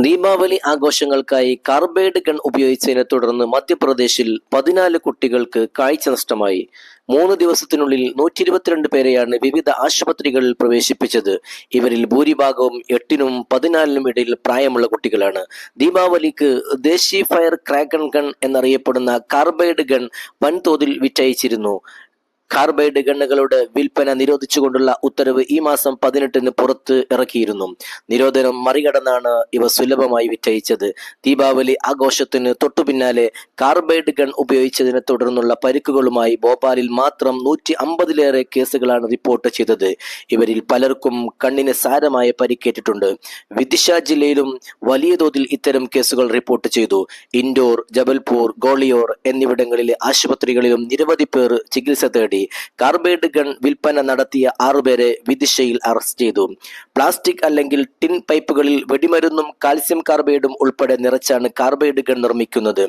Deepavali ആഘോഷങ്ങൾക്കായി carbide gun ഉപയോഗിച്ചതിനെ തുടർന്ന് മധ്യപ്രദേശിൽ 14 കുട്ടികൾക്ക് കാഴ്ച നഷ്ടമായി. 3 ദിവസത്തിനുള്ളിൽ 122 പേരെയാണ് വിവിധ ആശുപത്രികളിൽ പ്രവേശിപ്പിച്ചത്. ഇവരിൽ ഭൂരിഭാഗവും 8-നും 14-നും ഇടയിൽ പ്രായമുള്ള കുട്ടികളാണ്. ദീപാവലിക്ക് ദേശി ഫയർ ക്രാക്കർ ഗൺ എന്നറിയപ്പെടുന്ന കാർബൈഡ് ഗൺ വൻതോതിൽ വിറ്റഴിച്ചിരുന്നു. കാർബൈഡ് ഗണ്ണുകളുടെ വിൽപ്പന നിരോധിച്ചുകൊണ്ടുള്ള ഉത്തരവ് ഈ മാസം 18-ന് പുറത്ത് ഇറക്കിയിരുന്നു. നിരോധനം മറികടന്നാണ് ഇവ സുലഭമായി വിറ്റഴിച്ചത്. ദീപാവലി ആഘോഷത്തിന് തൊട്ടുപിന്നാലെ കാർബൈഡ് ഗൺ ഉപയോഗിച്ചതിനെ തുടർന്നുള്ള പരിക്കുകളുമായി ഭോപ്പാലിൽ മാത്രം 150-ലേറെ കേസുകളാണ് റിപ്പോർട്ട് ചെയ്തത്. ഇവരിൽ പലർക്കും കണ്ണിന് സാരമായ പരിക്കേറ്റിട്ടുണ്ട്. വിദിഷ ജില്ലയിലും വലിയ തോതിൽ ഇത്തരം കേസുകൾ റിപ്പോർട്ട് ചെയ്തു. ഇൻഡോർ, ജബൽപൂർ, ഗോളിയോർ എന്നിവിടങ്ങളിലെ ആശുപത്രികളിലും നിരവധി പേർ ചികിത്സ തേടി. കാർബൈഡ് ഗൺ വിൽപ്പന നടത്തിയ 6 പേരെ വിദിഷയിൽ അറസ്റ്റ് ചെയ്തു. പ്ലാസ്റ്റിക് അല്ലെങ്കിൽ ടിൻ പൈപ്പുകളിൽ വെടിമരുന്നും കാൽസ്യം കാർബൈഡും ഉൾപ്പെടെ നിറച്ചാണ് കാർബൈഡ് ഗൺ നിർമ്മിക്കുന്നത്.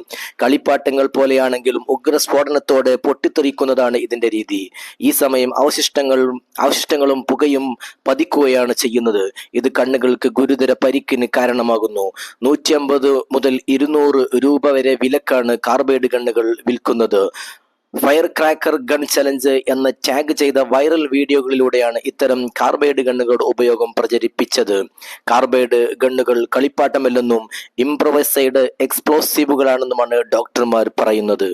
കളിപ്പാട്ടങ്ങൾ പോലെയാണെങ്കിലും ഉഗ്രസ്ഫോടനത്തോടെ പൊട്ടിത്തെറിക്കുന്നതാണ് ഇതിന്റെ രീതി. ഈ സമയം അവശിഷ്ടങ്ങളും പുകയും പതിക്കുകയാണ് ചെയ്യുന്നത്. ഇത് കണ്ണുകൾക്ക് ഗുരുതര പരിക്കിന് കാരണമാകുന്നു. 150 മുതൽ 200 രൂപ വരെ വിലക്കാണ് കാർബൈഡ് ഗണ്ണുകൾ വിൽക്കുന്നത്. ഫയർ ക്രാക്കർ ഗൺ ചലഞ്ച് എന്ന ടാഗ് ചെയ്ത വൈറൽ വീഡിയോകളിലൂടെയാണ് ഇത്തരം കാർബൈഡ് ഗണ്ണുകളുടെ ഉപയോഗം പ്രചരിപ്പിച്ചത്. കാർബൈഡ് ഗണ്ണുകൾ കളിപ്പാട്ടമല്ലെന്നും ഇംപ്രൊവൈസ്ഡ് എക്സ്പ്ലോസീവുകളാണെന്നുമാണ് ഡോക്ടർമാർ പറയുന്നത്.